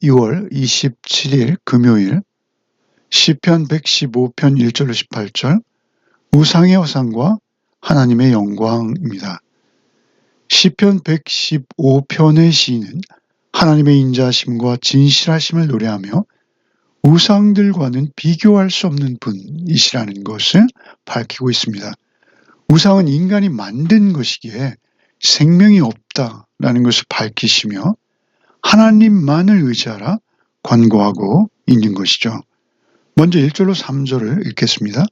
12월 27일 금요일 시편 115편 1절로 18절 우상의 허상과 하나님의 영광입니다. 시편 115편의 시인은 하나님의 인자하심과 진실하심을 노래하며 우상들과는 비교할 수 없는 분이시라는 것을 밝히고 있습니다. 우상은 인간이 만든 것이기에 생명이 없다라는 것을 밝히시며 하나님만을 의지하라 권고하고 있는 것이죠. 먼저 1절로 3절을 읽겠습니다.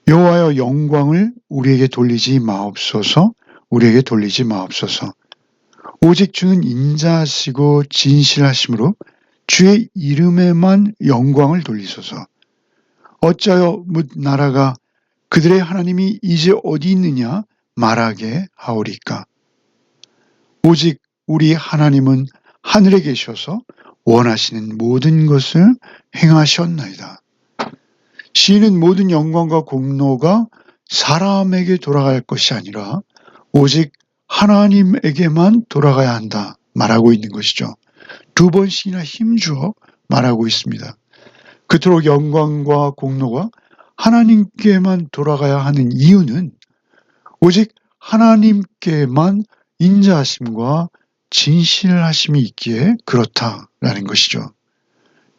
여호와여 영광을 우리에게 돌리지 마옵소서. 우리에게 돌리지 마옵소서. 오직 주는 인자하시고 진실하심으로 주의 이름에만 영광을 돌리소서. 어찌하여 뭇 나라가 그들의 하나님이 이제 어디 있느냐 말하게 하오리까. 오직 우리 하나님은 하늘에 계셔서 원하시는 모든 것을 행하셨나이다. 시인은 모든 영광과 공로가 사람에게 돌아갈 것이 아니라 오직 하나님에게만 돌아가야 한다 말하고 있는 것이죠. 두 번씩이나 힘주어 말하고 있습니다. 그토록 영광과 공로가 하나님께만 돌아가야 하는 이유는 오직 하나님께만 인자하심과 진실하심이 있기에 그렇다라는 것이죠.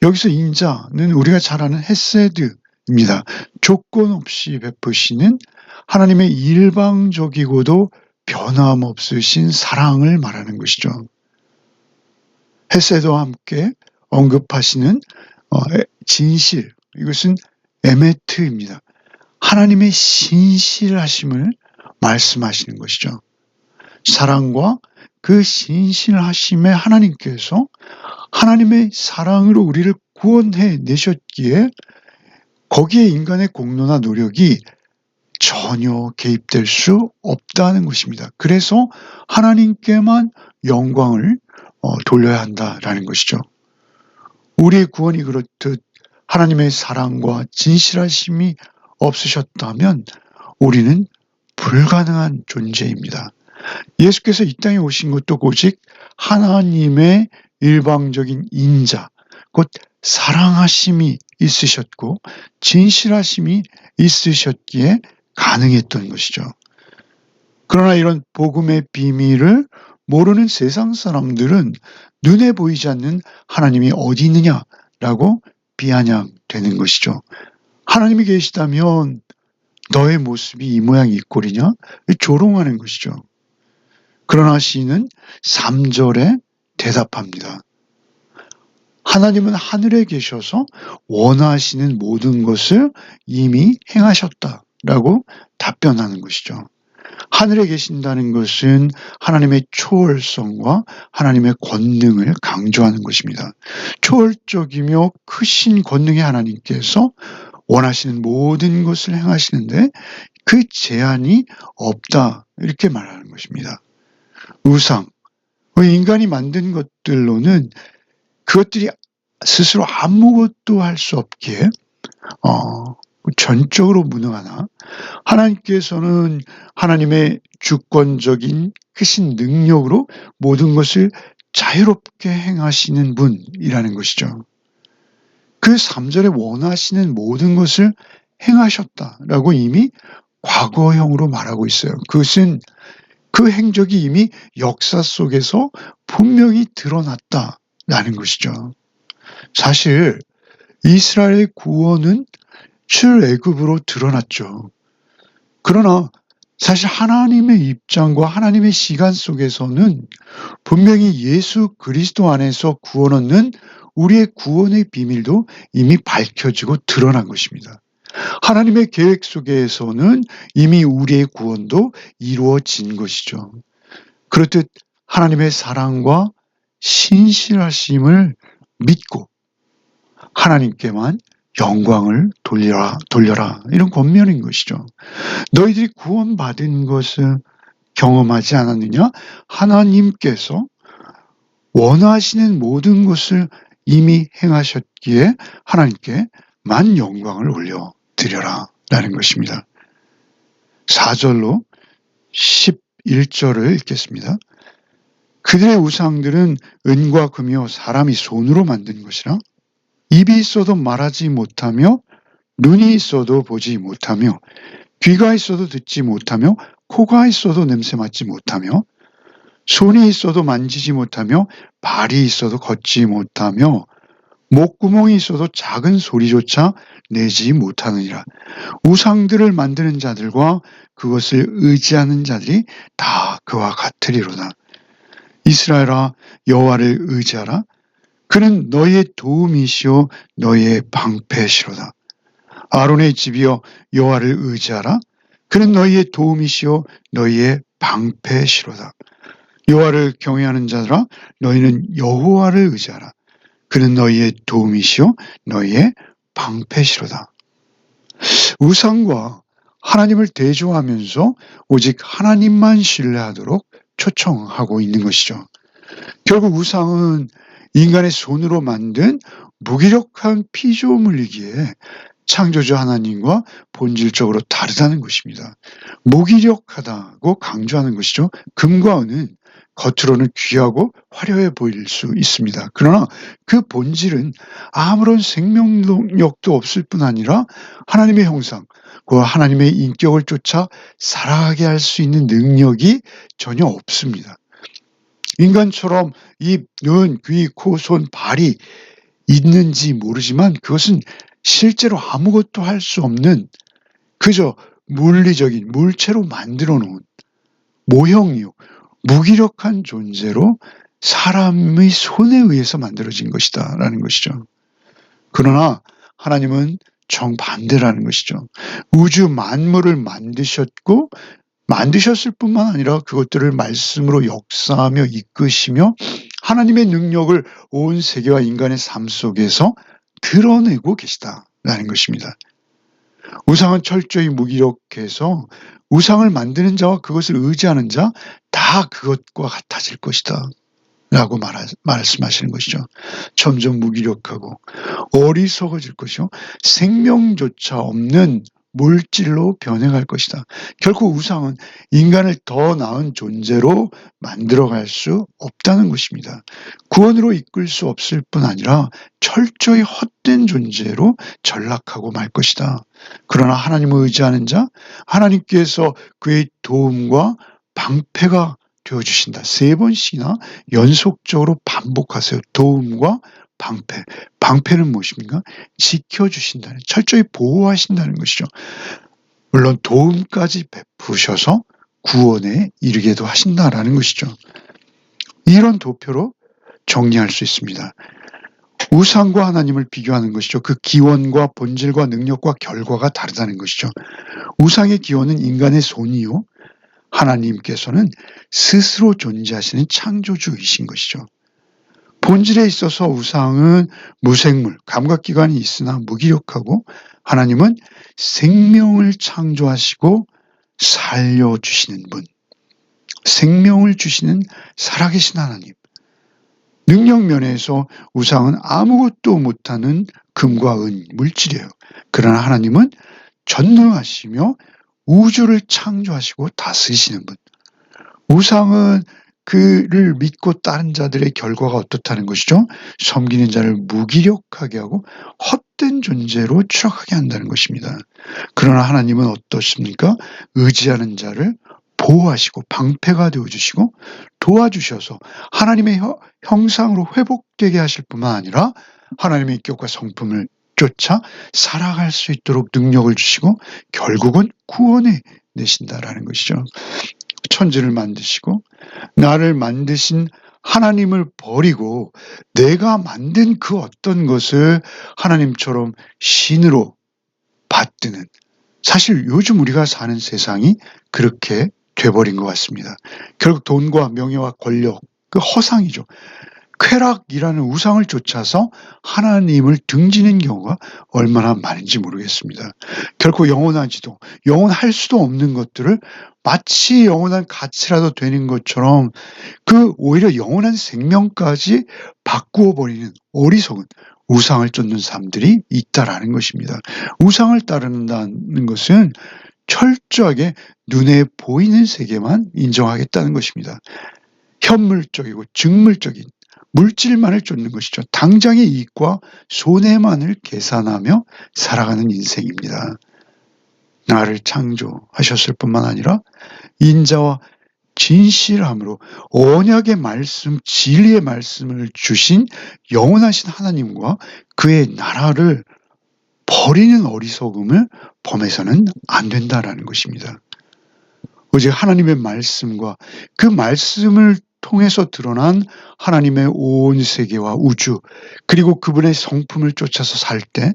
여기서 인자는 우리가 잘 아는 헤세드입니다. 조건 없이 베푸시는 하나님의 일방적이고도 변함없으신 사랑을 말하는 것이죠. 헤세드와 함께 언급하시는 진실, 이것은 에메트입니다. 하나님의 신실하심을 말씀하시는 것이죠. 사랑과 그 신실하심의 하나님께서 하나님의 사랑으로 우리를 구원해 내셨기에 거기에 인간의 공로나 노력이 전혀 개입될 수 없다는 것입니다. 그래서 하나님께만 영광을 돌려야 한다라는 것이죠. 우리의 구원이 그렇듯 하나님의 사랑과 진실하심이 없으셨다면 우리는 불가능한 존재입니다. 예수께서 이 땅에 오신 것도 오직 하나님의 일방적인 인자, 곧 사랑하심이 있으셨고 진실하심이 있으셨기에 가능했던 것이죠. 그러나 이런 복음의 비밀을 모르는 세상 사람들은 눈에 보이지 않는 하나님이 어디 있느냐라고 비아냥되는 것이죠. 하나님이 계시다면 너의 모습이 이 모양 이 꼴이냐? 조롱하는 것이죠. 그러나 시인은 3절에 대답합니다. 하나님은 하늘에 계셔서 원하시는 모든 것을 이미 행하셨다라고 답변하는 것이죠. 하늘에 계신다는 것은 하나님의 초월성과 하나님의 권능을 강조하는 것입니다. 초월적이며 크신 권능의 하나님께서 원하시는 모든 것을 행하시는데 그 제한이 없다 이렇게 말하는 것입니다. 우상, 인간이 만든 것들로는 그것들이 스스로 아무것도 할 수 없기에 전적으로 무능하나 하나님께서는 하나님의 주권적인 크신 능력으로 모든 것을 자유롭게 행하시는 분이라는 것이죠. 그 3절에 원하시는 모든 것을 행하셨다라고 이미 과거형으로 말하고 있어요. 그것은 그 행적이 이미 역사 속에서 분명히 드러났다라는 것이죠. 사실 이스라엘의 구원은 출애굽으로 드러났죠. 그러나 사실 하나님의 입장과 하나님의 시간 속에서는 분명히 예수 그리스도 안에서 구원 얻는 우리의 구원의 비밀도 이미 밝혀지고 드러난 것입니다. 하나님의 계획 속에서는 이미 우리의 구원도 이루어진 것이죠. 그렇듯 하나님의 사랑과 신실하심을 믿고 하나님께만 영광을 돌려라 이런 권면인 것이죠. 너희들이 구원받은 것을 경험하지 않았느냐? 하나님께서 원하시는 모든 것을 이미 행하셨기에 하나님께만 영광을 올려드려라 라는 것입니다. 4절로 11절을 읽겠습니다. 그들의 우상들은 은과 금이요 사람이 손으로 만든 것이라 입이 있어도 말하지 못하며 눈이 있어도 보지 못하며 귀가 있어도 듣지 못하며 코가 있어도 냄새 맡지 못하며 손이 있어도 만지지 못하며 발이 있어도 걷지 못하며 목구멍이 있어도 작은 소리조차 내지 못하느니라. 우상들을 만드는 자들과 그것을 의지하는 자들이 다 그와 같으리로다. 이스라엘아, 여호와를 의지하라. 그는 너희의 도움이시요 너희의 방패시로다. 아론의 집이여, 여호와를 의지하라. 그는 너희의 도움이시요 너희의 방패시로다. 여호와를 경외하는 자들아, 너희는 여호와를 의지하라. 그는 너희의 도움이시요 너희의 방패시로다. 우상과 하나님을 대조하면서 오직 하나님만 신뢰하도록 초청하고 있는 것이죠. 결국 우상은 인간의 손으로 만든 무기력한 피조물이기에 창조주 하나님과 본질적으로 다르다는 것입니다. 무기력하다고 강조하는 것이죠. 금과 은은 겉으로는 귀하고 화려해 보일 수 있습니다. 그러나 그 본질은 아무런 생명력도 없을 뿐 아니라 하나님의 형상, 그 하나님의 인격을 쫓아 살아가게 할 수 있는 능력이 전혀 없습니다. 인간처럼 입, 눈, 귀, 코, 손, 발이 있는지 모르지만 그것은 실제로 아무것도 할 수 없는 그저 물리적인 물체로 만들어 놓은 모형이요. 무기력한 존재로 사람의 손에 의해서 만들어진 것이다 라는 것이죠. 그러나 하나님은 정반대라는 것이죠. 우주 만물을 만드셨을 뿐만 아니라 그것들을 말씀으로 역사하며 이끄시며 하나님의 능력을 온 세계와 인간의 삶 속에서 드러내고 계시다라는 것입니다. 우상은 철저히 무기력해서 우상을 만드는 자와 그것을 의지하는 자 다 그것과 같아질 것이다 라고 말씀하시는 것이죠. 점점 무기력하고 어리석어질 것이요 생명조차 없는 물질로 변해갈 것이다. 결국 우상은 인간을 더 나은 존재로 만들어갈 수 없다는 것입니다. 구원으로 이끌 수 없을 뿐 아니라 철저히 헛된 존재로 전락하고 말 것이다. 그러나 하나님을 의지하는 자, 하나님께서 그의 도움과 방패가 되어주신다. 3번씩이나 연속적으로 반복하세요. 도움과 방패. 방패는 무엇입니까? 지켜주신다는, 철저히 보호하신다는 것이죠. 물론 도움까지 베푸셔서 구원에 이르게도 하신다라는 것이죠. 이런 도표로 정리할 수 있습니다. 우상과 하나님을 비교하는 것이죠. 그 기원과 본질과 능력과 결과가 다르다는 것이죠. 우상의 기원은 인간의 손이요. 하나님께서는 스스로 존재하시는 창조주이신 것이죠. 본질에 있어서 우상은 무생물, 감각기관이 있으나 무기력하고 하나님은 생명을 창조하시고 살려주시는 분, 생명을 주시는 살아계신 하나님. 능력 면에서 우상은 아무것도 못하는 금과 은, 물질이에요. 그러나 하나님은 전능하시며 우주를 창조하시고 다스리시는 분. 우상은 그를 믿고 따른 자들의 결과가 어떻다는 것이죠? 섬기는 자를 무기력하게 하고 헛된 존재로 추락하게 한다는 것입니다. 그러나 하나님은 어떠십니까? 의지하는 자를 보호하시고 방패가 되어주시고 도와주셔서 하나님의 형상으로 회복되게 하실 뿐만 아니라 하나님의 인격과 성품을 쫓아 살아갈 수 있도록 능력을 주시고 결국은 구원해 내신다라는 것이죠. 천지를 만드시고 나를 만드신 하나님을 버리고 내가 만든 그 어떤 것을 하나님처럼 신으로 받드는, 사실 요즘 우리가 사는 세상이 그렇게 돼버린 것 같습니다. 결국 돈과 명예와 권력, 그 허상이죠. 쾌락이라는 우상을 쫓아서 하나님을 등지는 경우가 얼마나 많은지 모르겠습니다. 결코 영원하지도 영원할 수도 없는 것들을 마치 영원한 가치라도 되는 것처럼 그 오히려 영원한 생명까지 바꾸어 버리는 어리석은 우상을 쫓는 사람들이 있다라는 것입니다. 우상을 따른다는 것은 철저하게 눈에 보이는 세계만 인정하겠다는 것입니다. 현물적이고 직물적인 물질만을 쫓는 것이죠. 당장의 이익과 손해만을 계산하며 살아가는 인생입니다. 나를 창조하셨을 뿐만 아니라 인자와 진실함으로 언약의 말씀, 진리의 말씀을 주신 영원하신 하나님과 그의 나라를 버리는 어리석음을 범해서는 안 된다라는 것입니다. 오직 하나님의 말씀과 그 말씀을 통해서 드러난 하나님의 온 세계와 우주, 그리고 그분의 성품을 쫓아서 살 때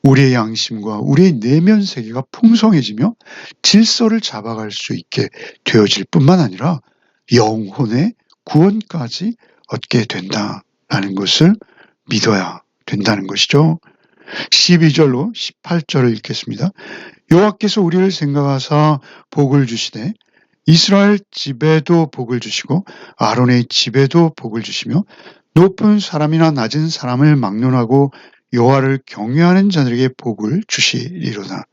우리의 양심과 우리의 내면 세계가 풍성해지며 질서를 잡아갈 수 있게 되어질 뿐만 아니라 영혼의 구원까지 얻게 된다라는 것을 믿어야 된다는 것이죠. 12절로 18절을 읽겠습니다. 여호와께서 우리를 생각하사 복을 주시되 이스라엘 집에도 복을 주시고 아론의 집에도 복을 주시며 높은 사람이나 낮은 사람을 막론하고 여호와를 경외하는 자들에게 복을 주시리로다.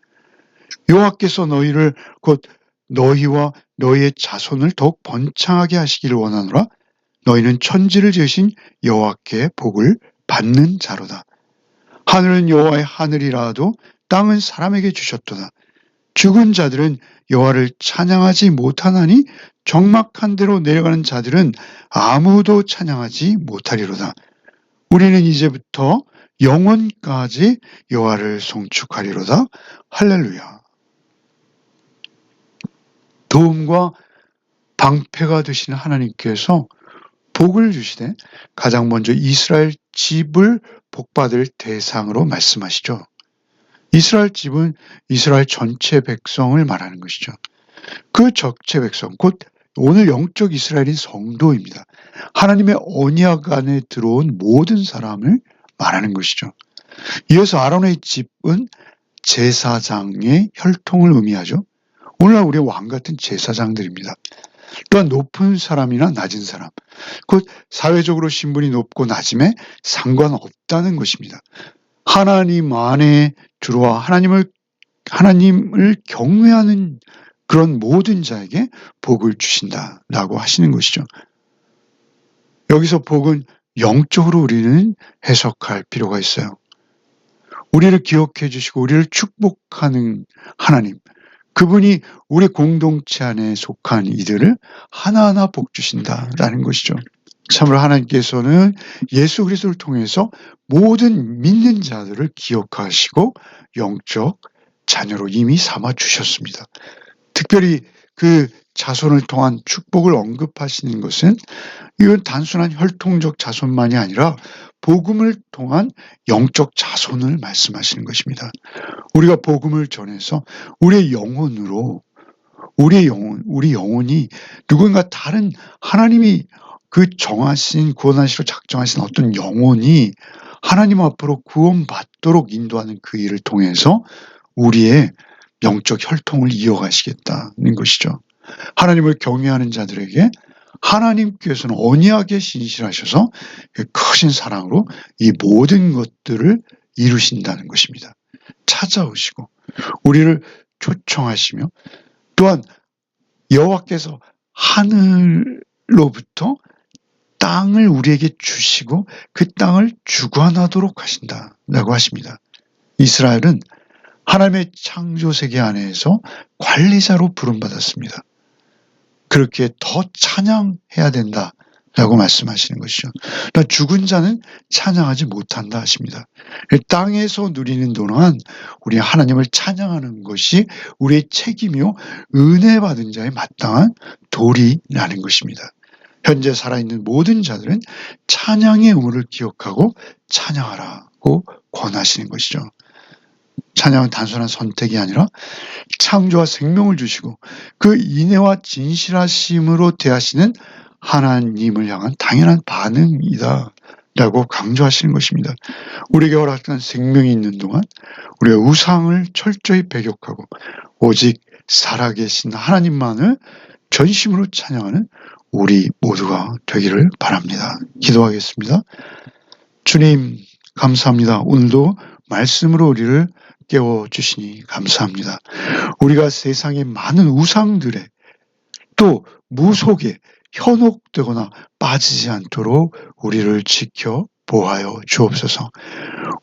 여호와께서 너희를 곧 너희와 너희의 자손을 더욱 번창하게 하시기를 원하노라. 너희는 천지를 지으신 여호와께 복을 받는 자로다. 하늘은 여호와의 하늘이라도 땅은 사람에게 주셨도다. 죽은 자들은 여호와를 찬양하지 못하나니 적막한 데로 내려가는 자들은 아무도 찬양하지 못하리로다. 우리는 이제부터 영원까지 여호와를 송축하리로다. 할렐루야. 도움과 방패가 되시는 하나님께서 복을 주시되 가장 먼저 이스라엘 집을 복받을 대상으로 말씀하시죠. 이스라엘 집은 이스라엘 전체 백성을 말하는 것이죠. 그 전체 백성, 곧 오늘 영적 이스라엘인 성도입니다. 하나님의 언약 안에 들어온 모든 사람을 말하는 것이죠. 이어서 아론의 집은 제사장의 혈통을 의미하죠. 오늘날 우리의 왕 같은 제사장들입니다. 또한 높은 사람이나 낮은 사람, 곧 사회적으로 신분이 높고 낮음에 상관없다는 것입니다. 하나님 안에 들어와 하나님을 경외하는 그런 모든 자에게 복을 주신다라고 하시는 것이죠. 여기서 복은 영적으로 우리는 해석할 필요가 있어요. 우리를 기억해 주시고 우리를 축복하는 하나님, 그분이 우리 공동체 안에 속한 이들을 하나하나 복 주신다라는 것이죠. 참으로 하나님께서는 예수 그리스도를 통해서 모든 믿는 자들을 기억하시고 영적 자녀로 이미 삼아 주셨습니다. 특별히 그 자손을 통한 축복을 언급하시는 것은 이건 단순한 혈통적 자손만이 아니라 복음을 통한 영적 자손을 말씀하시는 것입니다. 우리가 복음을 전해서 우리 영혼이 누군가 다른 하나님이 그 정하신 구원하시러 작정하신 어떤 영혼이 하나님 앞으로 구원받도록 인도하는 그 일을 통해서 우리의 영적 혈통을 이어가시겠다는 것이죠. 하나님을 경외하는 자들에게 하나님께서는 언약에 신실하셔서 크신 사랑으로 이 모든 것들을 이루신다는 것입니다. 찾아오시고 우리를 초청하시며 또한 여호와께서 하늘로부터 땅을 우리에게 주시고 그 땅을 주관하도록 하신다라고 하십니다. 이스라엘은 하나님의 창조세계 안에서 관리자로 부름받았습니다. 그렇게 더 찬양해야 된다라고 말씀하시는 것이죠. 그러니까 죽은 자는 찬양하지 못한다 하십니다. 땅에서 누리는 동안 우리 하나님을 찬양하는 것이 우리의 책임이요 은혜 받은 자의 마땅한 도리라는 것입니다. 현재 살아있는 모든 자들은 찬양의 의무를 기억하고 찬양하라고 권하시는 것이죠. 찬양은 단순한 선택이 아니라 창조와 생명을 주시고 그 인애와 진실하심으로 대하시는 하나님을 향한 당연한 반응이다 라고 강조하시는 것입니다. 우리에게 허락한 생명이 있는 동안 우리가 우상을 철저히 배격하고 오직 살아계신 하나님만을 전심으로 찬양하는 우리 모두가 되기를 바랍니다. 기도하겠습니다. 주님 감사합니다. 오늘도 말씀으로 우리를 깨워주시니 감사합니다. 우리가 세상의 많은 우상들에 또 무속에 현혹되거나 빠지지 않도록 우리를 지켜 보호하여 주옵소서.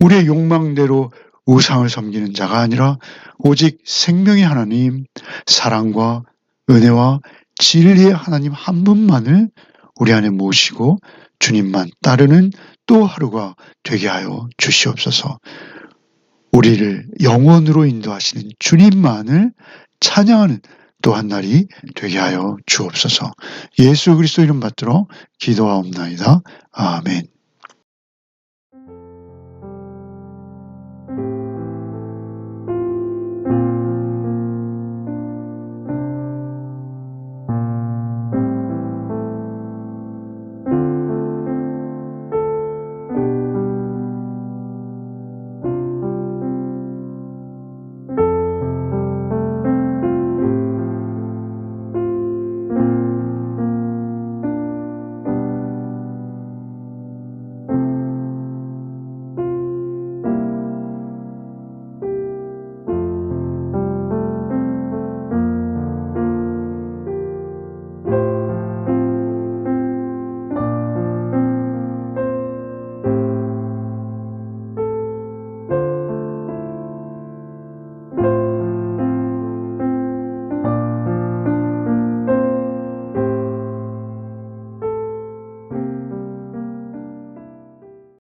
우리의 욕망대로 우상을 섬기는 자가 아니라 오직 생명의 하나님, 사랑과 은혜와 진리의 하나님 한 분만을 우리 안에 모시고 주님만 따르는 또 하루가 되게 하여 주시옵소서. 우리를 영원으로 인도하시는 주님만을 찬양하는 또 한 날이 되게 하여 주옵소서. 예수 그리스도 이름 받들어 기도하옵나이다. 아멘.